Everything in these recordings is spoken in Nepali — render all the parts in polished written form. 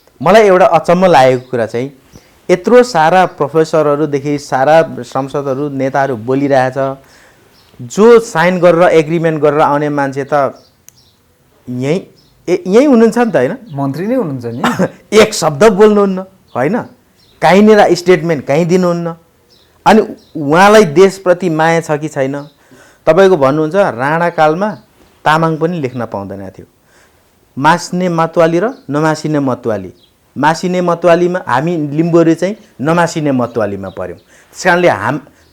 मलाई एउटा अचम्म लागेको कुरा चाहिँ यत्रो सारा प्रोफेसरहरूदेखि सारा सांसदहरू नेताहरू बोलिरहेछ, जो साइन गरेर एग्रिमेन्ट गरेर आउने मान्छे त यही हुनुहुन्छ नि त हैन? मन्त्री नै हुनुहुन्छ नि। एक शब्द बोल्नुहुन्न हैन, कहीँनिर स्टेटमेन्ट कहीँ दिनुहुन्न। अनि उहाँलाई देशप्रति माया छ कि छैन? तपाईको भन्नुहुन्छ राणाकालमा तामाङ पनि लेख्न पाउँदैन थियो। मास्ने मतवाली र नमासिने मतवाली, मासिने मतवालीमा हामी लिम्बूहरू चाहिँ नमासिने मतवालीमा पर्यौँ। त्यस कारणले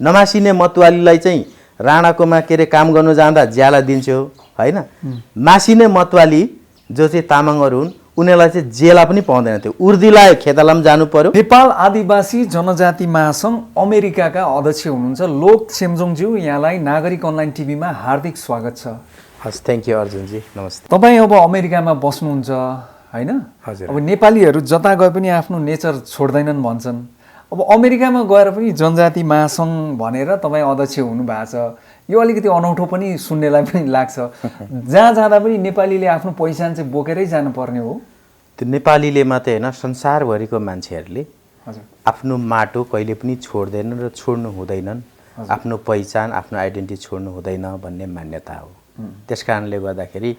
नमासिने मतवालीलाई चाहिँ राणाकोमा के अरे काम गर्नु जाँदा ज्याला दिन्थ्यो हैन। मासिने मतवाली जो चाहिँ तामाङहरू हुन् उनीहरूलाई चाहिँ जेला पनि पाउँदैन थियो। उर्दीलाई खेतालाम जानु पर्यो। नेपाल आदिवासी जनजाति महासङ्घ अमेरिकाका अध्यक्ष हुनुहुन्छ लोक चेम्जोङज्यू, यहाँलाई नागरिक अनलाइन टिभीमा हार्दिक स्वागत छ। हस्, थ्याङ्क यू अर्जुनजी, नमस्ते। तपाईँ अब अमेरिकामा बस्नुहुन्छ हैन? हजुर। अब नेपालीहरू जता गए पनि आफ्नो नेचर छोड्दैनन् भन्छन्। अब अमेरिकामा गएर पनि जनजाति महासङ्घ भनेर तपाईँ अध्यक्ष हुनुभएको छ, यो अलिकति अनौठो पनि सुन्नेलाई पनि लाग्छ। जहाँ जाँदा पनि नेपालीले आफ्नो पहिचान चाहिँ बोकेरै जानुपर्ने हो। त्यो नेपालीले मात्रै होइन, संसारभरिको मान्छेहरूले हजुर आफ्नो माटो कहिले पनि छोड्दैनन् र छोड्नु हुँदैनन्। आफ्नो पहिचान, आफ्नो आइडेन्टिटी छोड्नु हुँदैन भन्ने मान्यता हो। त्यस कारणले गर्दाखेरि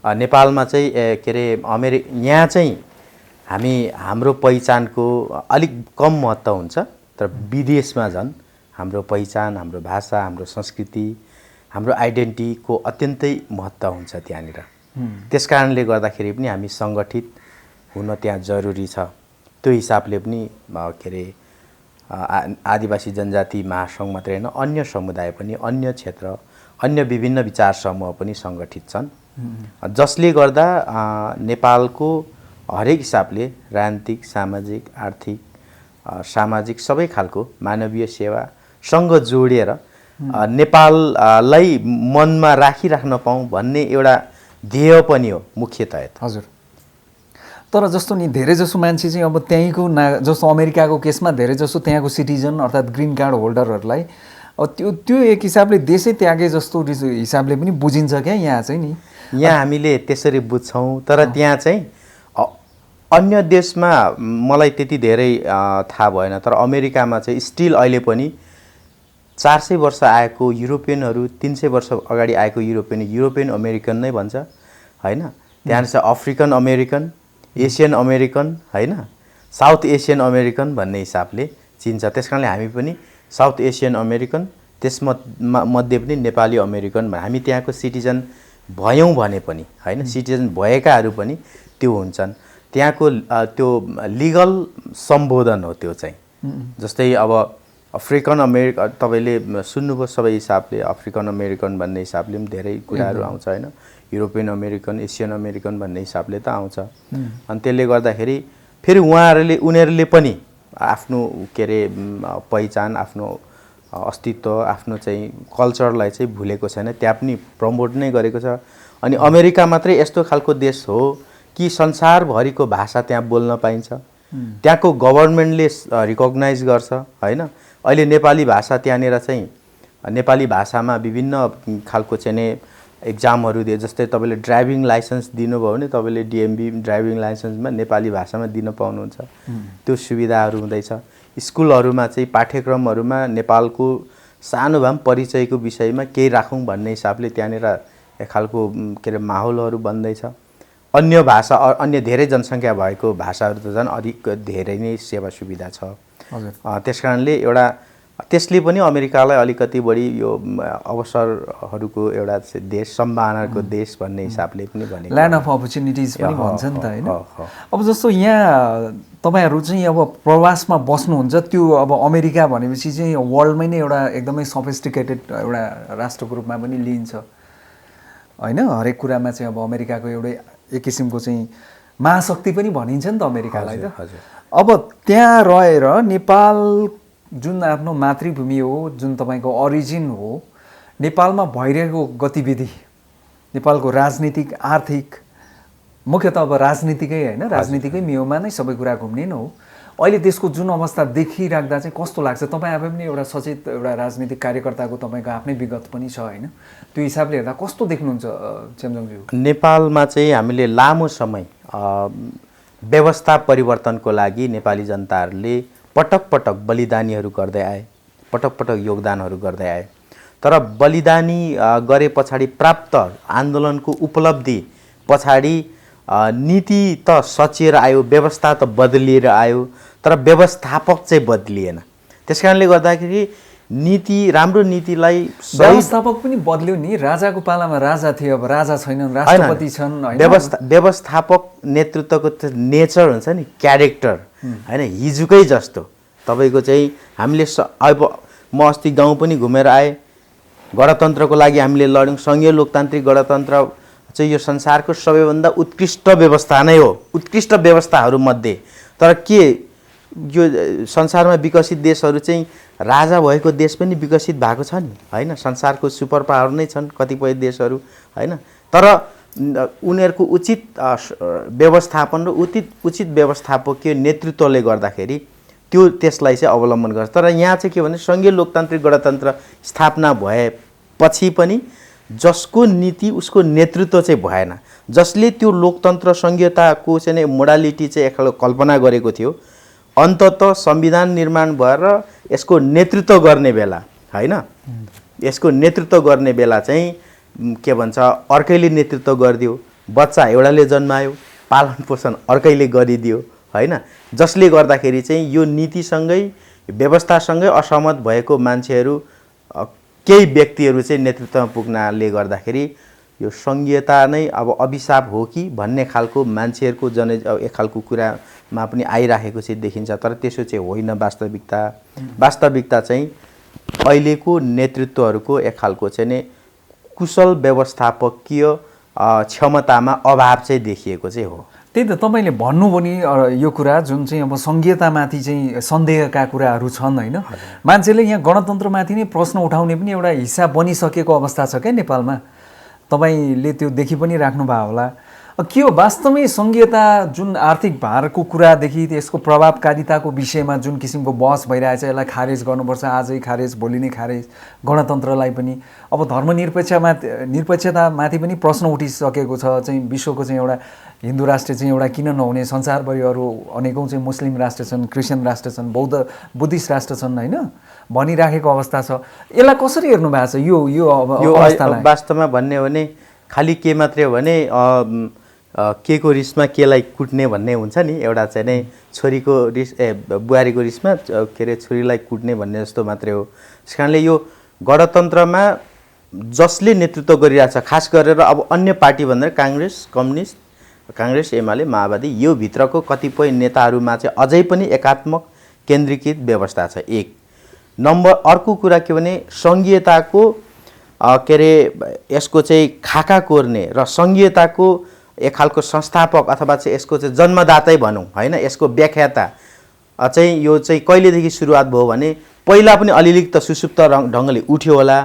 नेपालमा चाहिँ के अरे यहाँ चाहिँ हाम्रो पहिचानको अलिक कम महत्त्व हुन्छ, तर विदेशमा झन् हाम्रो पहिचान, हाम्रो भाषा, हाम्रो संस्कृति, हाम्रो आइडेन्टिटीको अत्यन्तै महत्त्व हुन्छ त्यहाँनिर। त्यस कारणले गर्दाखेरि पनि हामी सङ्गठित हुन त्यहाँ जरुरी छ। त्यो हिसाबले पनि के अरे आदिवासी जनजाति महासङ्घ मात्रै होइन, अन्य समुदाय पनि, अन्य क्षेत्र, अन्य विभिन्न विचार समूह पनि सङ्गठित छन्, जसले गर्दा नेपालको हरेक हिसाबले राजनीतिक, सामाजिक, आर्थिक, सामाजिक सबै खालको मानवीय सेवासँग जोडिएर नेपाललाई मनमा राखिराख्न पाऊँ भन्ने एउटा ध्येय पनि हो मुख्यतः। हजुर। तर जस्तो नि धेरैजसो मान्छे चाहिँ अब त्यहीँको जस्तो अमेरिकाको केसमा धेरैजसो त्यहाँको सिटिजन अर्थात् ग्रिन कार्ड होल्डरहरूलाई अब त्यो एक हिसाबले देशै त्यागे जस्तो हिसाबले पनि बुझिन्छ क्या यहाँ चाहिँ नि। यहाँ हामीले त्यसरी बुझ्छौँ, तर त्यहाँ चाहिँ अन्य देशमा मलाई त्यति धेरै थाहा भएन, तर अमेरिकामा चाहिँ स्टिल अहिले पनि 400 वर्ष आएको युरोपियनहरू, 300 वर्ष अगाडि आएको युरोपियन अमेरिकन नै भन्छ हैन। त्यहाँ चाहिँ अफ्रिकन अमेरिकन, एसियन अमेरिकन हैन, साउथ एसियन अमेरिकन भन्ने हिसाबले चिन्छ। त्यस कारणले हामी पनि साउथ एसियन अमेरिकन, त्यसमध्ये पनि नेपाली अमेरिकन, हामी त्यहाँको सिटिजन भयौँ भने पनि हैन, सिटिजन भएकाहरू पनि त्यो हुन्छन्। त्यहाँको त्यो लिगल सम्बोधन हो त्यो चाहिँ। जस्तै अब अफ्रिकन अमेरिकन तपाईँले सुन्नुभयो सबै हिसाबले, अफ्रिकन अमेरिकन भन्ने हिसाबले पनि धेरै कुराहरू आउँछ हैन, युरोपियन अमेरिकन, एसियन अमेरिकन भन्ने हिसाबले त आउँछ। अनि त्यसले गर्दाखेरि फेरि उनीहरूले पनि आफ्नो के अरे पहिचान, आफ्नो अस्तित्व, आफ्नो चाहिँ कल्चरलाई चाहिँ भुलेको छैन, त्यहाँ पनि प्रमोट नै गरेको छ। अनि अमेरिका मात्रै यस्तो खालको देश हो कि संसारभरिको भाषा त्यहाँ बोल्न पाइन्छ, त्यहाँको गभर्नमेन्टले रिकग्नाइज गर्छ हैन। अहिले नेपाली भाषा त्यहाँनिर चाहिँ नेपाली भाषामा विभिन्न खालको चाहिँ एक्जामहरू दिए, जस्तै तपाईँले ड्राइभिङ लाइसेन्स दिनुभयो भने तपाईँले डिएमबी ड्राइभिङ लाइसेन्समा नेपाली भाषामा दिन पाउनुहुन्छ। त्यो सुविधाहरू हुँदैछ। स्कुलहरूमा चाहिँ पाठ्यक्रमहरूमा नेपालको सानो भए पनि परिचयको विषयमा केही राखौँ भन्ने हिसाबले त्यहाँनिर एक खालको के अरे माहौलहरू बन्दैछ। अन्य भाषा, अन्य धेरै जनसङ्ख्या भएको भाषाहरू त झन् अधिक धेरै नै सेवा सुविधा छ। त्यस कारणले एउटा त्यसले पनि अमेरिकालाई अलिकति बढी यो अवसरहरूको एउटा देश, सम्भावनाको देश भन्ने हिसाबले पनि भनेको, ल्यान्ड अफ अपर्च्युनिटिज पनि भन्छ नि त हैन। अब जस्तो यहाँ तपाईँहरू चाहिँ अब प्रवासमा बस्नुहुन्छ, त्यो अब अमेरिका भनेपछि चाहिँ वर्ल्डमै नै एउटा एकदमै सफिस्टिकेटेड एउटा राष्ट्रको रूपमा पनि लिइन्छ हैन। हरेक कुरामा चाहिँ अब अमेरिकाको एउटै एक किसिमको चाहिँ महाशक्ति पनि भनिन्छ नि त अमेरिकालाई त। अब त्यहाँ रहेर नेपाल जुन आफ्नो मातृभूमि हो, जुन तपाईँको ओरिजिन हो, नेपालमा भइरहेको गतिविधि, नेपालको राजनीतिक, आर्थिक, मुख्यतः अब राजनीतिकै हैन, राजनीतिकै मेउमा नै सबै कुरा घुम्ने नै हो। अहिले त्यसको जुन अवस्था देखिराख्दा चाहिँ कस्तो लाग्छ? तपाईँ आफै पनि एउटा सचेत एउटा राजनीतिक कार्यकर्ताको तपाईँको आफ्नै विगत पनि छ हैन, त्यो हिसाबले हेर्दा कस्तो देख्नुहुन्छ चेम्जोङज्यू? नेपालमा चाहिँ हामीले लामो समय व्यवस्था परिवर्तनको लागि नेपाली जनताहरूले पटक पटक बलिदानीहरू गर्दै आए, पटक पटक योगदानहरू गर्दै आए। तर बलिदानी गरे पछाडि प्राप्त आन्दोलनको उपलब्धि पछाडि नीति त सचिएर आयो, व्यवस्था त बदलिएर आयो, तर व्यवस्थापक चाहिँ बदलिएन। त्यसकारणले गर्दाखेरि नीति, राम्रो नीतिलाई व्यवस्थापक पनि बदल्यो नि। राजाको पालामा राजा थियो, अब राजा छैनन्, राष्ट्रपति छन् हैन। व्यवस्थापक नेतृत्वको नेचर हुन्छ नि, क्यारेक्टर हैन, हिजुकै जस्तो तपाईको चाहिँ हामीले अब म अस्ति गाउँ पनि घुमेर आए, गणतन्त्रको लागि हामीले लड्यौँ। संघीय लोकतान्त्रिक गणतन्त्र चाहिँ यो संसारको सबैभन्दा उत्कृष्ट व्यवस्था नै हो, उत्कृष्ट व्यवस्थाहरूमध्ये। तर के यो संसारमा विकसित देशहरू चाहिँ राजा भएको देश पनि विकसित भएको छ नि हैन, संसारको सुपर पावर नै छन् कतिपय देशहरू हैन। तर उनीहरूको उचित व्यवस्थापन र उचित व्यवस्थापकीय नेतृत्वले गर्दाखेरि त्यो त्यसलाई चाहिँ अवलम्बन गर्छ। तर यहाँ चाहिँ के भने संघीय लोकतान्त्रिक गणतन्त्र स्थापना भएपछि पनि जसको नीति उसको नेतृत्व चाहिँ भएन, जसले त्यो लोकतन्त्र संघीयताको चाहिँ मोडालिटी चाहिँ एक खालको कल्पना गरेको थियो, अन्ततः संविधान निर्माण भएर यसको नेतृत्व गर्ने बेला हैन, यसको नेतृत्व गर्ने बेला चाहिँ के भन्छ अर्कैले नेतृत्व गरिदियो। बच्चा एउटाले जन्मायो, पालन पोषण अर्कैले गरिदियो हैन, जसले गर्दाखेरि चाहिँ यो नीतिसँगै व्यवस्थासँगै असहमत भएको मान्छेहरू केही व्यक्तिहरू चाहिँ नेतृत्वमा पुग्नाले गर्दाखेरि यो संघीयता नै अब अभिशाप हो कि भन्ने खालको मान्छेहरूको एक खालको कुरामा पनि आइराखेको चाहिँ देखिन्छ। तर त्यसो चाहिँ होइन। वास्तविकता चाहिँ अहिलेको नेतृत्वहरूको एक खालको चाहिँ नि कुशल व्यवस्थापकीय क्षमतामा अभाव चाहिँ देखिएको चाहिँ हो। त्यही त तपाईले भन्नुभयो नि यो कुरा, जुन चाहिँ अब संघीयतामाथि चाहिँ सन्देहका कुराहरू छन् हैन। मान्छेले यहाँ गणतन्त्रमाथि नै प्रश्न उठाउने पनि एउटा हिस्सा बनिसकेको अवस्था छ क्या नेपालमा। तपाईले त्यो देखि पनि राख्नु भयो होला। के हो वास्तवमै संघीयता जुन आर्थिक भारको कुरादेखि त्यसको प्रभावकारिताको विषयमा जुन किसिमको बहस भइरहेछ, यसलाई खारेज गर्नुपर्छ, आजै खारेज भोलि नै खारेज, गणतन्त्रलाई पनि अब धर्मनिरपेक्षतामाथि पनि प्रश्न उठिसकेको छ चाहिँ विश्वको चाहिँ एउटा हिन्दू राष्ट्र चाहिँ एउटा किन नहुने, संसारभरि अरू अनेकौँ चाहिँ मुस्लिम राष्ट्र छन्, क्रिस्चियन राष्ट्र छन्, बुद्धिस्ट राष्ट्र छन् हैन भनिराखेको अवस्था छ। यसलाई कसरी हेर्नु भएको छ यो अवस्थालाई? वास्तवमा भन्ने हो भने खालि के मात्रै हो भने के को रिसमा केलाई कुट्ने भन्ने हुन्छ नि, एउटा चाहिँ नै छोरीको रिस बुहारीको रिसमा के अरे छोरीलाई कुट्ने भन्ने जस्तो मात्रै हो। त्यस कारणले यो गणतन्त्रमा जसले नेतृत्व गरिरहेछ, खास गरेर अब अन्य पार्टी भन्दा काङ्ग्रेस, कम्युनिस्ट, काङ्ग्रेस, एमाले, माओवादी, यो भित्रको कतिपय नेताहरूमा चाहिँ अझै पनि एकात्मक केन्द्रीकृत व्यवस्था छ। एक नम्बर। अर्को कुरा के भने संघीयताको के अरे यसको चाहिँ खाका कोर्ने र संघीयताको एक खालको संस्थापक अथवा चाहिँ यसको चाहिँ जन्मदातै भनौँ हैन, यसको व्याख्याता चाहिँ यो चाहिँ कहिलेदेखि सुरुवात भयो भने पहिला पनि अलिअलि त सुसुप्त ढङ्गले उठ्यो होला,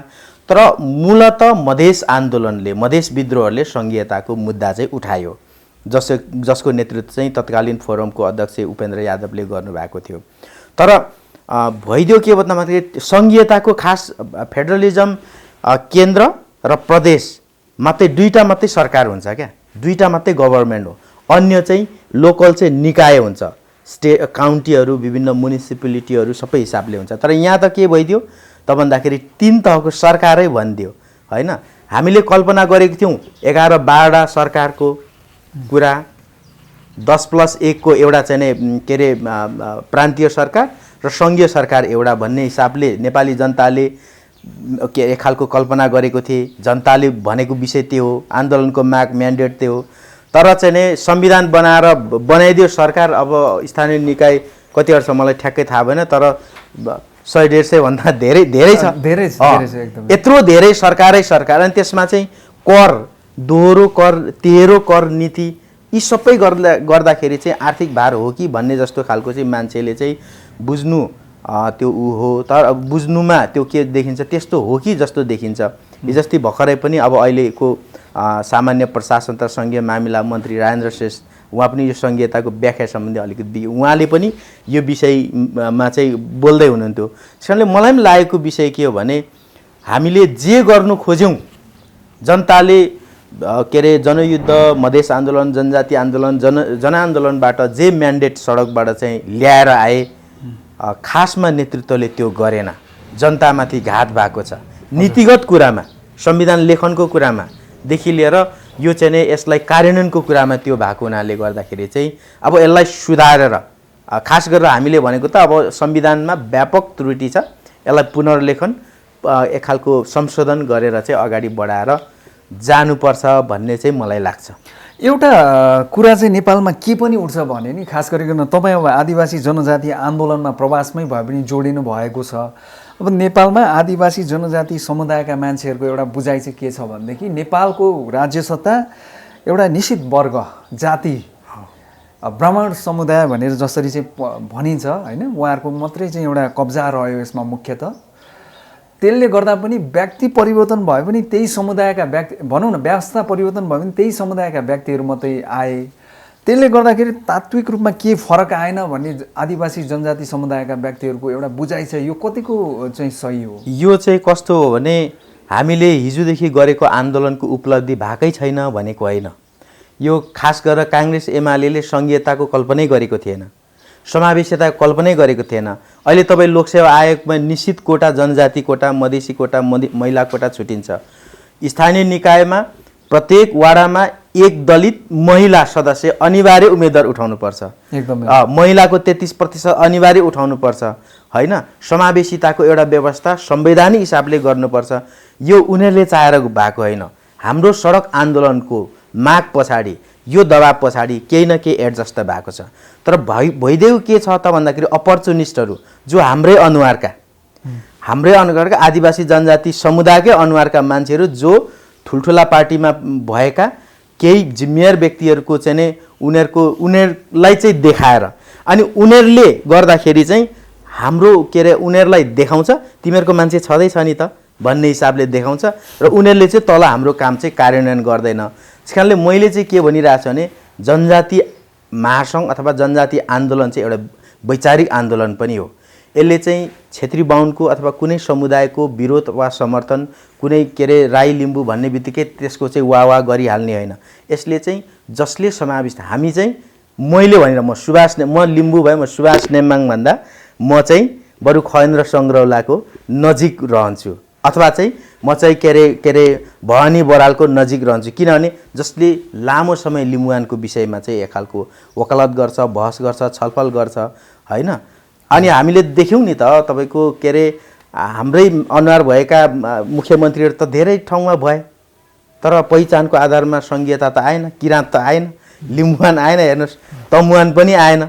तर मूलतः मधेस आन्दोलनले, मधेस विद्रोहहरूले संघीयताको मुद्दा चाहिँ उठायो, जसको नेतृत्व चाहिँ तत्कालीन फोरमको अध्यक्ष उपेन्द्र यादवले गर्नुभएको थियो। तर भइदियो के भन्दाखेरि संघीयताको खास फेडरलिजम केन्द्र र प्रदेश मात्रै दुईटा मात्रै सरकार हुन्छ क्या, दुईटा मात्रै गभर्नमेन्ट हो, अन्य चाहिँ लोकल चाहिँ निकाय हुन्छ, काउन्टीहरू, विभिन्न म्युनिसिपालिटीहरू सबै हिसाबले हुन्छ। तर यहाँ त के भइदियो त भन्दाखेरि तीन तहको सरकारै भनिदियो हैन। हामीले कल्पना गरेको थियौँ 11-12 सरकारको कुरा, 10+1 को एउटा चाहिँ नै के अरे प्रान्तीय सरकार र सङ्घीय सरकार एउटा भन्ने हिसाबले नेपाली जनताले के एक खालको कल्पना गरेको थिए। जनताले भनेको विषय त्यो हो, आन्दोलनको माग म्यान्डेट त्यो हो। तर चाहिँ नै संविधान बनाइदियो सरकार। अब स्थानीय निकाय कतिवटा छ मलाई ठ्याक्कै थाहा भएन, तर 100-150 भन्दा धेरै छ, एकदम यत्रो धेरै सरकारै सरकार। अनि त्यसमा चाहिँ कर, दोहोरो कर, तेह्रो कर नीति, यी सबै गर्दाखेरि चाहिँ आर्थिक भार हो कि भन्ने जस्तो खालको चाहिँ मान्छेले चाहिँ बुझ्नु त्यो हो। तर बुझ्नुमा त्यो के देखिन्छ त्यस्तो हो कि जस्तो देखिन्छ। हिजोस्ति भर्खरै पनि अब अहिलेको सामान्य प्रशासन तथा सङ्घीय मामिला मन्त्री राजेन्द्र श्रेष्ठ, उहाँ पनि यो संघीयताको व्याख्या सम्बन्धी अलिकति उहाँले पनि यो विषयमा चाहिँ बोल्दै हुनुहुन्थ्यो। त्यसकारणले मलाई पनि लागेको विषय के हो भने हामीले जे गर्नु खोज्यौँ जनताले के अरे जनयुद्ध, मधेस आन्दोलन, जनजाति आन्दोलन, जनआन्दोलनबाट जे म्यान्डेट सडकबाट चाहिँ ल्याएर आए, खासमा नेतृत्वले त्यो गरेन। जनतामाथि घात भएको छ नीतिगत कुरामा, संविधान लेखनको कुरामा देखि लिएर यो चाहिँ नि यसलाई कार्यान्वयनको कुरामा त्यो भएको हुनाले गर्दाखेरि चाहिँ अब यसलाई सुधारेर, खास गरेर हामीले भनेको त अब संविधानमा व्यापक त्रुटि छ, यसलाई पुनर्लेखन एक खालको संशोधन गरेर चाहिँ अगाडि बढाएर जानुपर्छ भन्ने चाहिँ मलाई लाग्छ। एउटा कुरा चाहिँ नेपालमा के पनि उठ्छ भने नि, खास गरिकन तपाईँ अब आदिवासी जनजाति आन्दोलनमा प्रवासमै भए पनि जोडिनु भएको छ। अब नेपालमा आदिवासी जनजाति समुदायका मान्छेहरूको एउटा बुझाइ चाहिँ के छ भनेदेखि नेपालको राज्य सत्ता एउटा निश्चित वर्ग जाति ब्राह्मण समुदाय भनेर जसरी चाहिँ भनिन्छ होइन, उहाँहरूको मात्रै चाहिँ एउटा कब्जा रह्यो यसमा मुख्यतः। त्यसले गर्दा पनि व्यक्ति परिवर्तन भए पनि त्यही समुदायका व्यक्ति, भनौँ न व्यवस्था परिवर्तन भयो भने त्यही समुदायका व्यक्तिहरू मात्रै आए। त्यसले गर्दाखेरि तात्विक रूपमा के फरक आएन भन्ने आदिवासी जनजाति समुदायका व्यक्तिहरूको एउटा बुझाइ छ, यो कतिको चाहिँ सही हो? यो चाहिँ कस्तो हो भने हामीले हिजोदेखि गरेको आन्दोलनको उपलब्धि भएकै छैन भनेको होइन। यो खास गरेर काङ्ग्रेस एमाले सङ्घीयताको कल्पनै गरेको थिएन, समावेशिताको कल्पनै गरेको थिएन। अहिले तपाईँ लोकसेवा आयोगमा निश्चित कोटा, जनजाति कोटा, मधेसी कोटा, महिला कोटा छुटिन्छ। स्थानीय निकायमा प्रत्येक वाडामा एक दलित महिला सदस्य अनिवार्य उम्मेदवार उठाउनुपर्छ, एकदमै महिलाको 33% अनिवार्य उठाउनुपर्छ होइन। समावेशिताको एउटा व्यवस्था संवैधानिक हिसाबले गर्नुपर्छ। यो उनीहरूले चाहेर भएको होइन। हाम्रो सडक आन्दोलनको माग पछाडि, यो दबाब पछाडि केही न केही एडजस्ट त भएको छ। तर भइदेऊ के छ त भन्दाखेरि अपर्चुनिस्टहरू जो हाम्रै अनुहारका आदिवासी जनजाति समुदायकै अनुहारका मान्छेहरू जो ठुल्ठुला पार्टीमा भएका केही जिम्मेवार व्यक्तिहरूको चाहिँ नि उनीहरूलाई चाहिँ देखाएर अनि उनीहरूले गर्दाखेरि चाहिँ हाम्रो के अरे उनीहरूलाई देखाउँछ तिमीहरूको मान्छे छँदैछ नि त भन्ने हिसाबले देखाउँछ र उनीहरूले चाहिँ तल हाम्रो काम चाहिँ कार्यान्वयन गर्दैन। त्यसकारणले मैले चाहिँ के भनिरहेको छु भने जनजाति महासङ्घ अथवा जनजाति आन्दोलन चाहिँ एउटा वैचारिक आन्दोलन पनि हो। यसले चाहिँ क्षेत्री बाहुनको अथवा कुनै समुदायको विरोध वा समर्थन, कुनै के अरे राई लिम्बू भन्ने बित्तिकै त्यसको चाहिँ वाह गरिहाल्ने होइन। यसले चाहिँ जसले समावेश, हामी चाहिँ मैले भनेर म लिम्बू भए म सुभाष नेम्बाङ भन्दा म चाहिँ बरु खगेन्द्र सङ्ग्रौलाको नजिक रहन्छु अथवा चाहिँ म चाहिँ के अरे भवानी बरालको नजिक रहन्छु। किनभने जसले लामो समय लिम्बुवानको विषयमा चाहिँ एक खालको वकालत गर्छ, बहस गर्छ, छलफल गर्छ होइन। अनि हामीले देख्यौँ नि त तपाईँको के अरे हाम्रै अनुहार भएका मुख्यमन्त्रीहरू त धेरै ठाउँमा भए, तर पहिचानको आधारमा सङ्घीयता त आएन, किराँत त आएन, लिम्बुवान आएन, हेर्नुहोस् तमुवान पनि आएन,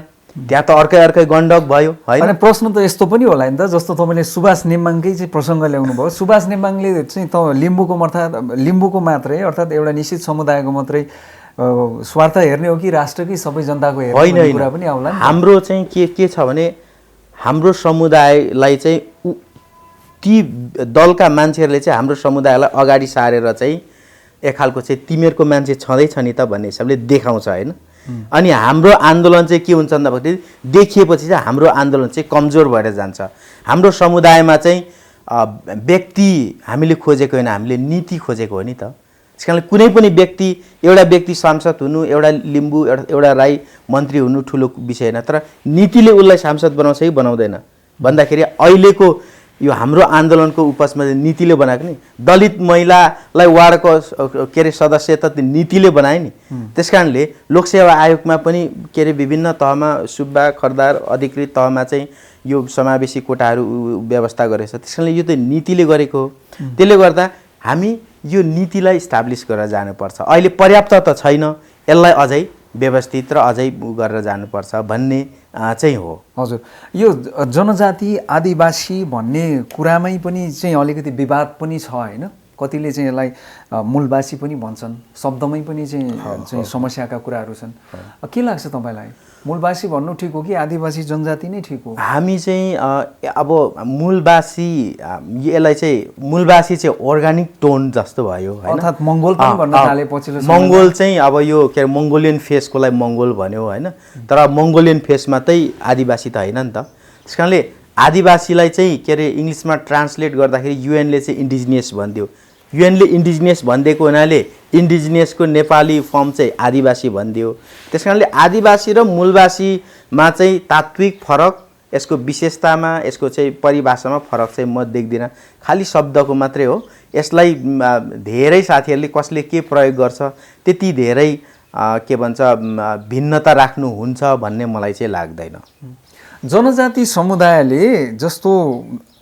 त्यहाँ त अर्कै गण्डक भयो होइन। अनि प्रश्न त यस्तो पनि होला नि त, जस्तो तपाईँले सुभाष नेम्बाङकै चाहिँ प्रसङ्ग ल्याउनु भयो। सुभाष नेम्बाङले चाहिँ लिम्बूको मात्रै अर्थात् एउटा निश्चित समुदायको मात्रै स्वार्थ हेर्ने हो कि राष्ट्रकै सबै जनताको हेर्ने कुरा पनि आउला। हाम्रो चाहिँ के छ भने हाम्रो समुदायलाई चाहिँ ती दलका मान्छेहरूले चाहिँ हाम्रो समुदायलाई अगाडि सारेर चाहिँ एक खालको चाहिँ तिमीहरूको मान्छे छँदैछ नि त भन्ने हिसाबले देखाउँछ होइन। अनि हाम्रो आन्दोलन चाहिँ के हुन्छ भन्दाखेरि देखिएपछि चाहिँ हाम्रो आन्दोलन चाहिँ कमजोर भएर जान्छ। हाम्रो समुदायमा चाहिँ व्यक्ति हामीले खोजेको होइन, हामीले नीति खोजेको हो नि त। त्यस कारणले कुनै पनि व्यक्ति, एउटा व्यक्ति सांसद हुनु, एउटा लिम्बू एउटा राई मन्त्री हुनु ठुलो विषय होइन, तर नीतिले उसलाई सांसद बनाउँछ कि बनाउँदैन भन्दाखेरि अहिलेको यो हाम्रो आन्दोलनको उपजमा नीतिले बनाएको नि। दलित महिलालाई वार्डको के अरे सदस्य त नीतिले बनाए नि। त्यस कारणले लोकसेवा आयोगमा पनि के अरे विभिन्न तहमा सुब्बा खरदार अधिकृत तहमा चाहिँ यो समावेशी कोटाहरू व्यवस्था गरेछ। त्यस कारणले यो त नीतिले गरेको हो। त्यसले गर्दा हामी यो नीतिलाई इस्टाब्लिस गरेर जानुपर्छ। अहिले पर्याप्त त छैन, यसलाई अझै व्यवस्थित र अझै गरेर जानुपर्छ भन्ने चाहिँ हो। हजुर, यो जनजाति आदिवासी भन्ने कुरामै पनि चाहिँ अलिकति विवाद पनि छ होइन। कतिले चाहिँ यसलाई मूलवासी पनि भन्छन्, शब्दमै पनि चाहिँ समस्याका कुराहरू छन्। के लाग्छ तपाईँलाई, मूलवासी भन्नु ठिक हो कि आदिवासी जनजाति नै ठिक हो? हामी चाहिँ अब मूलवासी, यसलाई चाहिँ मूलवासी चाहिँ अर्ग्यानिक टोन जस्तो भयो होइन। अर्थात् मङ्गोल पनि भन्न थाले पछिल्लो मङ्गोल चाहिँ अब यो के अरे मङ्गोलियन फेसकोलाई मङ्गोल भन्यो होइन, तर मङ्गोलियन फेसमा चाहिँ आदिवासी त होइन नि त। त्यस कारणले आदिवासीलाई चाहिँ के अरे इङ्ग्लिसमा ट्रान्सलेट गर्दाखेरि युएनले चाहिँ इन्डिजिनियस भनिदियो, युएनले इन्डिजिनियस भनिदिएको हुनाले इन्डिजिनियसको नेपाली फर्म चाहिँ आदिवासी भनिदियो। त्यस कारणले आदिवासी र मूलवासीमा चाहिँ तात्विक फरक, यसको विशेषतामा, यसको चाहिँ परिभाषामा फरक चाहिँ म देख्दिनँ। खालि शब्दको मात्रै हो। यसलाई धेरै साथीहरूले कसले के प्रयोग गर्छ त्यति धेरै के भन्छ भिन्नता राख्नुहुन्छ भन्ने मलाई चाहिँ लाग्दैन। जनजाति समुदायले जस्तो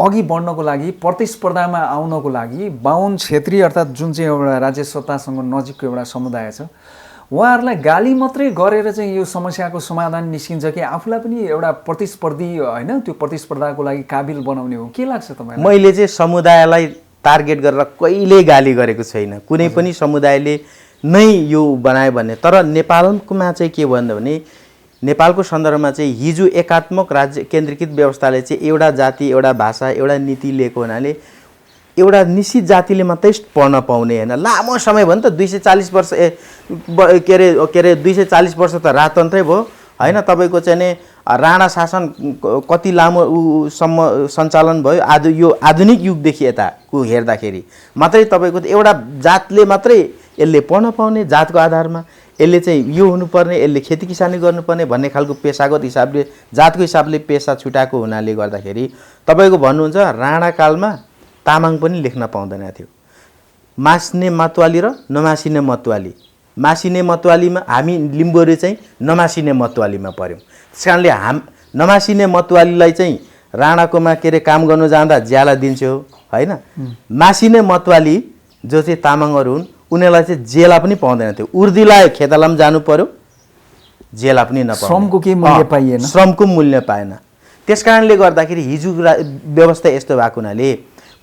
अघि बढ्नको लागि, प्रतिस्पर्धामा आउनको लागि बाहुन क्षेत्री अर्थात् जुन चाहिँ एउटा राज्य सत्तासँग नजिकको एउटा समुदाय छ, उहाँहरूलाई गाली मात्रै गरेर चाहिँ यो समस्याको समाधान निस्किन्छ कि आफूलाई पनि एउटा प्रतिस्पर्धी होइन त्यो प्रतिस्पर्धाको लागि काबिल बनाउने हो? के लाग्छ तपाईँलाई? मैले चाहिँ समुदायलाई टार्गेट गरेर कहिल्यै गाली गरेको छैन। कुनै पनि समुदायले नै यो बनायो भने। तर नेपालमा चाहिँ के भन्यो भने नेपालको सन्दर्भमा चाहिँ हिजो एकात्मक राज्य केन्द्रीकृत व्यवस्थाले चाहिँ एउटा जाति, एउटा भाषा, एउटा नीति लिएको हुनाले एउटा निश्चित जातिले मात्रै पढ्न पाउने होइन। लामो समय भयो नि त, 240 वर्ष के अरे 240 वर्ष त राजतन्त्रै भयो होइन। तपाईँको चाहिँ नि राणा शासन कति लामो सम्म सञ्चालन भयो। यो आधुनिक युगदेखि यताको हेर्दाखेरि मात्रै तपाईँको एउटा जातले मात्रै यसले पढ्न पाउने, जातको आधारमा यसले चाहिँ यो हुनुपर्ने, यसले खेती किसानी गर्नुपर्ने भन्ने खालको पेसागत हिसाबले, जातको हिसाबले पेसा छुटाएको हुनाले गर्दाखेरि तपाईँको भन्नुहुन्छ राणाकालमा तामाङ पनि लेख्न पाउँदैन थियो। मास्ने मतवाली र नमासिने मतवाली, मासिने मतवालीमा हामी लिम्बूहरू चाहिँ नमासिने मतवालीमा पऱ्यौँ। त्यस कारणले नमासिने मतवालीलाई चाहिँ राणाकोमा के अरे काम गर्नु जाँदा ज्याला दिन्थ्यो होइन। मासिने मतवाली जो चाहिँ तामाङहरू हुन् उनीहरूलाई चाहिँ जेला पनि पाउँदैन थियो। उर्दीलाई खेतालाम जानु पर्यो, जेला पनि नपाउँदैन, श्रमको के मूल्य पाइएन, श्रमको मूल्य पाएन। त्यस कारणले गर्दाखेरि हिजो व्यवस्था यस्तो भएको हुनाले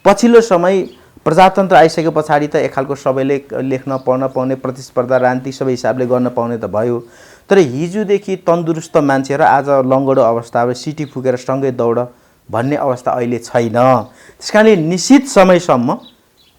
पछिल्लो समय प्रजातन्त्र आइसके पछाडि त एक खालको सबैले लेख्न पढ्न पाउने, प्रतिस्पर्धा राजनीति सबै हिसाबले गर्न पाउने त भयो। तर हिजोदेखि तन्दुरुस्त मान्छे र आज लङ्गडो अवस्था, सिटी फुकेर सँगै दौड भन्ने अवस्था अहिले छैन। त्यस कारणले निश्चित समयसम्म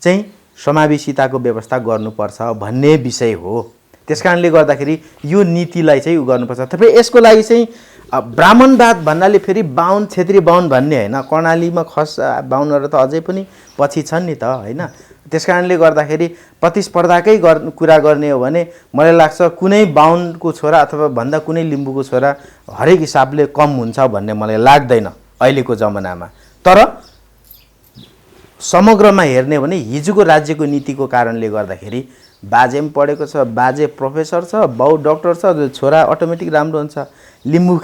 चाहिँ समावेशिताको व्यवस्था गर्नुपर्छ भन्ने विषय हो। त्यस कारणले गर्दाखेरि यो नीतिलाई चाहिँ गर्नुपर्छ। तपाईँ यसको लागि चाहिँ ब्राह्मणवाद भन्नाले फेरि बाहुन क्षेत्री बाहुन भन्ने होइन। कर्णालीमा खस बाहुनहरू त अझै पनि पछि छन् नि त होइन। त्यस कारणले गर्दाखेरि प्रतिस्पर्धाकै कुरा गर्ने हो भने मलाई लाग्छ कुनै बाहुनको छोरा अथवा भन्दा कुनै लिम्बूको छोरा हरेक हिसाबले कम हुन्छ भन्ने मलाई लाग्दैन अहिलेको जमानामा। तर समग्रमा हेर्ने भने हिजोको राज्यको नीतिको कारणले गर्दाखेरि बाजे पनि पढेको छ, बाजे प्रोफेसर छ, बाउ डक्टर छ, छोरा अटोमेटिक राम्रो हुन्छ। लिम्बू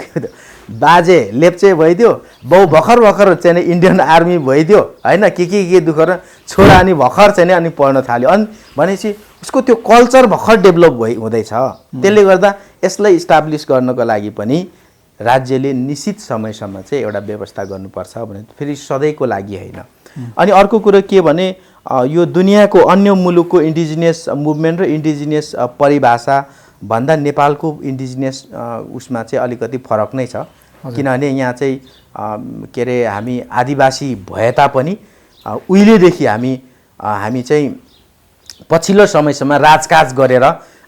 बाजे लेप्चे भइदियो, बाउ भर्खर चाहिँ इन्डियन आर्मी भइदियो होइन, के दुःख र छोरा अनि भर्खर चाहिँ अनि पढ्न थाल्यो। अनि भनेपछि उसको त्यो कल्चर भर्खर डेभलप हुँदैछ। त्यसले गर्दा यसलाई इस्टाब्लिस गर्नको लागि पनि राज्यले निश्चित समयसम्म चाहिँ एउटा व्यवस्था गर्नुपर्छ भने फेरि सधैँको लागि होइन। अनि अर्को कुरो के भने यो दुनियाँको अन्य मुलुकको इन्डिजिनियस मुभमेन्ट र इन्डिजिनियस परिभाषा भन्दा नेपालको इन्डिजिनियस उसमा चाहिँ अलिकति फरक नै छ। किनभने यहाँ चाहिँ के अरे हामी आदिवासी भए तापनि उहिलेदेखि हामी चाहिँ पछिल्लो समयसम्म राजकाज गरेर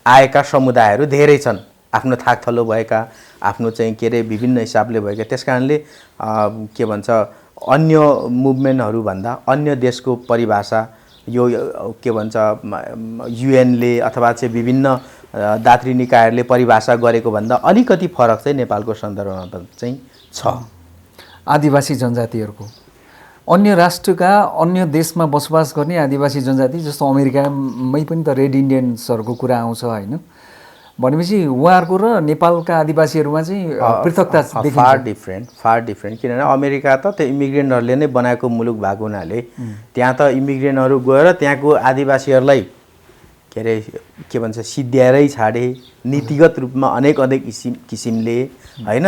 आएका समुदायहरू धेरै छन्। आफ्नो थाकथलो भएका, आफ्नो चाहिँ के अरे विभिन्न हिसाबले भएका। त्यस कारणले के भन्छ अन्य मुभमेन्टहरू भन्दा अन्य देशको परिभाषा यो के भन्छ युएनले अथवा चाहिँ विभिन्न दात्री निकायहरूले परिभाषा गरेको भन्दा अलिकति फरक चाहिँ नेपालको सन्दर्भमा चाहिँ छ। आदिवासी जनजातिहरूको अन्य राष्ट्रका अन्य देशमा बसोबास गर्ने आदिवासी जनजाति जस्तो अमेरिकामै पनि त रेड इन्डियन्सहरूको कुरा आउँछ होइन। भनेपछि उहाँहरूको र नेपालका आदिवासीहरूमा चाहिँ पृथकता देखिन्छ। फार डिफ्रेन्ट किनभने अमेरिका त त्यो इमिग्रेन्टहरूले नै बनाएको मुलुक भएको हुनाले त्यहाँ त इमिग्रेन्टहरू गएर त्यहाँको आदिवासीहरूलाई के अरे के भन्छ सिद्ध्याएरै छाडे नीतिगत रूपमा अनेक किसिमले होइन।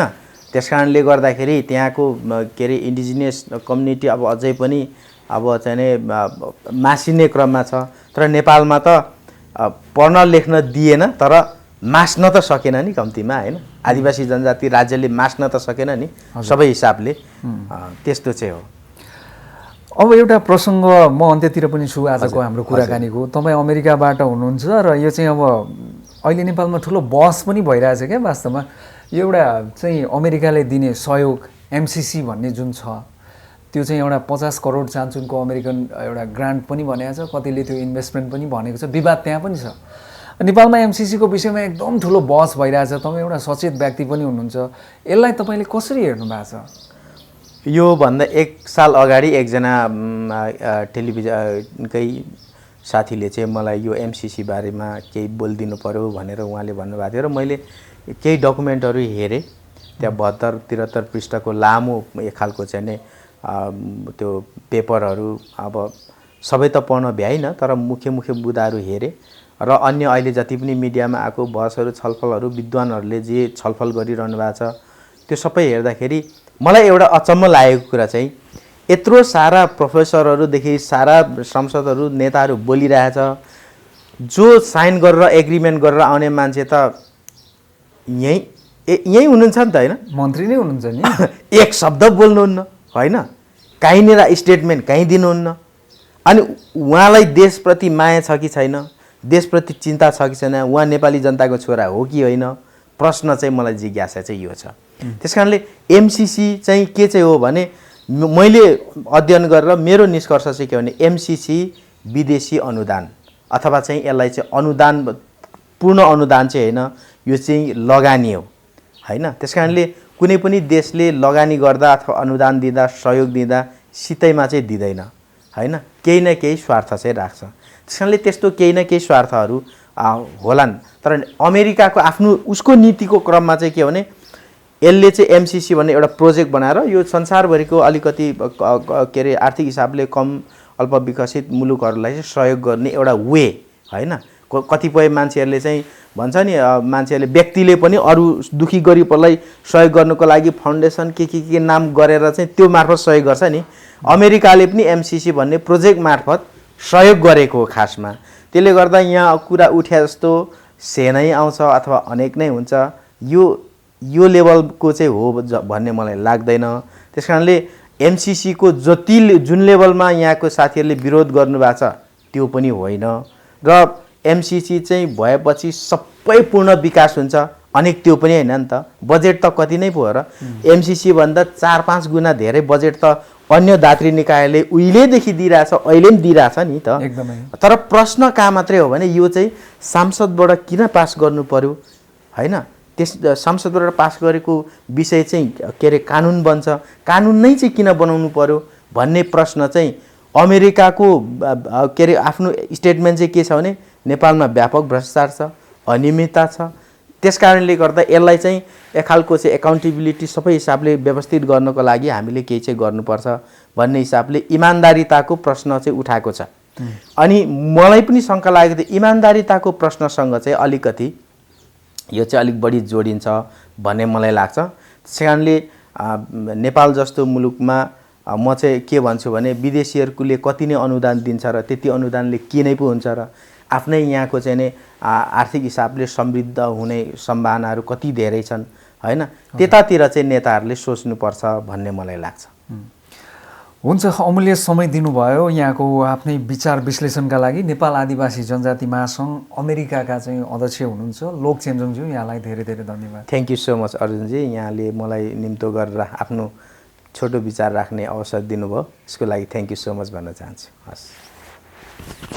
त्यस कारणले गर्दाखेरि त्यहाँको के अरे इन्डिजिनियस कम्युनिटी अब अझै पनि अब चाहिँ मासिने क्रममा छ। तर नेपालमा त पढ्न लेख्न दिएन तर मास्न त सकेन नि कम्तीमा होइन। आदिवासी जनजाति राज्यले मास्न त सकेन नि सबै हिसाबले। त्यस्तो चाहिँ हो। अब एउटा प्रसङ्ग म अन्त्यतिर पनि छु आजको हाम्रो कुराकानीको। तपाईँ अमेरिकाबाट हुनुहुन्छ र यो चाहिँ अब अहिले नेपालमा ठुलो बहस पनि भइरहेछ क्या वास्तवमा। यो एउटा चाहिँ अमेरिकाले दिने सहयोग एमसिसी भन्ने जुन छ त्यो चाहिँ एउटा 50 करोड चान्चुनको अमेरिकन एउटा ग्रान्ट पनि भनेको छ, कतिले त्यो इन्भेस्टमेन्ट पनि भनेको छ, विवाद त्यहाँ पनि छ। नेपालमा एमसिसीको विषयमा एकदम ठुलो बहस भइरहेछ, तपाईँ एउटा सचेत व्यक्ति पनि हुनुहुन्छ, यसलाई तपाईँले कसरी हेर्नु भएको छ? योभन्दा 1 साल अगाडि एकजना टेलिभिजनकै साथीले चाहिँ मलाई यो एमसिसी बारेमा केही बोलिदिनु पर्यो भनेर उहाँले भन्नुभएको थियो र मैले केही डकुमेन्टहरू हेरेँ। त्यहाँ 72-73 पृष्ठको लामो एक खालको चाहिँ नै त्यो पेपरहरू, अब सबै त पढ्न भ्याइन तर मुख्य मुद्दाहरू हेरेँ र अन्य अहिले जति पनि मिडियामा आएको बहसहरू छलफलहरू विद्वानहरूले जे छलफल गरिरहनु भएको छ त्यो सबै हेर्दाखेरि मलाई एउटा अचम्म लागेको कुरा चाहिँ यत्रो सारा प्रोफेसरहरूदेखि सारा संसदहरू नेताहरू बोलिरहेछ, जो साइन गरेर एग्रिमेन्ट गरेर आउने मान्छे त यही हुनुहुन्छ नि त, होइन? मन्त्री नै हुनुहुन्छ नि। एक शब्द बोल्नुहुन्न, होइन? कहीँनिर स्टेटमेन्ट कहीँ दिनुहुन्न। अनि उहाँलाई देशप्रति माया छ कि छैन, देशप्रति चिन्ता छ कि छैन, उहाँ नेपाली जनताको छोरा हो कि होइन, प्रश्न चाहिँ मलाई जिज्ञासा चाहिँ यो छ। त्यसकारणले एमसिसी चाहिँ के चाहिँ हो भने मैले अध्ययन गरेर मेरो निष्कर्ष चाहिँ के भने एमसिसी विदेशी अनुदान अथवा चाहिँ यसलाई चाहिँ अनुदान, पूर्ण अनुदान चाहिँ होइन, यो चाहिँ लगानी हो, होइन? त्यसकारणले कुनै पनि देशले लगानी गर्दा अथवा अनुदान दिँदा, सहयोग दिँदा सितैमा चाहिँ दिँदैन, होइन? केही न केही स्वार्थ चाहिँ राख्छ। त्यसकारणले त्यस्तो केही न केही स्वार्थहरू होलान्। तर अमेरिकाको आफ्नो उसको नीतिको क्रममा चाहिँ के भने यसले चाहिँ एमसिसी भन्ने एउटा प्रोजेक्ट बनाएर यो संसारभरिको अलिकति के अरे आर्थिक हिसाबले कम अल्प विकसित मुलुकहरूलाई चाहिँ सहयोग गर्ने एउटा वे, होइन? कतिपय मान्छेहरूले चाहिँ भन्छ नि, मान्छेहरूले व्यक्तिले पनि अरू दुखी गरिबलाई सहयोग गर्नुको लागि फाउन्डेसन के नाम गरेर चाहिँ त्यो मार्फत सहयोग गर्छ नि। अमेरिकाले पनि एमसिसी भन्ने प्रोजेक्ट मार्फत सहयोग गरेको हो खासमा। त्यसले गर्दा यहाँ कुरा उठ्या जस्तो सेनै आउँछ अथवा अनेक नै हुन्छ, यो लेभलको चाहिँ हो भन्ने मलाई लाग्दैन। त्यसकारणले एमसिसीको जुन लेभलमा यहाँको साथीहरूले विरोध गर्नुभएको छ त्यो पनि होइन र एमसिसी चाहिँ भएपछि सबै पूर्ण विकास हुन्छ अनेक त्यो पनि होइन नि त। बजेट त कति नै पो हो र, एमसिसी भन्दा 4-5 गुणा धेरै बजेट त अन्य दात्री निकायले उहिलेदेखि दिइरहेछ, अहिले पनि दिइरहेछ नि त। एकदमै। तर प्रश्न कहाँ मात्रै हो भने यो चाहिँ सांसदबाट किन पास गर्नु पर्यो, होइन? त्यस संसदबाट पास गरेको विषय चाहिँ के अरे कानुन बन्छ, कानुन नै चाहिँ किन बनाउनु पर्यो भन्ने प्रश्न चाहिँ अमेरिकाको के अरे आफ्नो स्टेटमेन्ट चाहिँ के छ भने नेपालमा व्यापक भ्रष्टाचार छ, अनियमितता छ, त्यसकारणले गर्दा यसलाई चाहिँ एक खालको चाहिँ एकाउन्टेबिलिटी सबै हिसाबले व्यवस्थित गर्नको लागि हामीले केही चाहिँ गर्नुपर्छ भन्ने हिसाबले इमान्दारिताको प्रश्न चाहिँ उठाएको छ। अनि मलाई पनि शङ्का लागेको थियो इमान्दारिताको प्रश्नसँग चाहिँ अलिकति यो चाहिँ अलिक बढी जोडिन्छ भन्ने मलाई लाग्छ। त्यसकारणले नेपाल जस्तो मुलुकमा म चाहिँ के भन्छु भने विदेशीहरूले कति नै अनुदान दिन्छ र त्यति अनुदानले के नै पो हुन्छ र आफ्नै यहाँको चाहिँ नै आर्थिक हिसाबले समृद्ध हुने सम्भावनाहरू कति धेरै छन्, होइन? त्यतातिर चाहिँ नेताहरूले सोच्नुपर्छ भन्ने मलाई लाग्छ। हुन्छ, अमूल्य समय दिनुभयो यहाँको आफ्नै विचार विश्लेषणका लागि। नेपाल आदिवासी जनजाति महासङ्घ अमेरिकाका चाहिँ अध्यक्ष हुनुहुन्छ लोक चेम्जोङज्यू, यहाँलाई धेरै धेरै धन्यवाद। थ्याङ्क यू सो मच अर्जुनजी, यहाँले मलाई निम्तो गरेर आफ्नो छोटो विचार राख्ने अवसर दिनुभयो, यसको लागि थ्याङ्क यू सो मच भन्न चाहन्छु। हस्।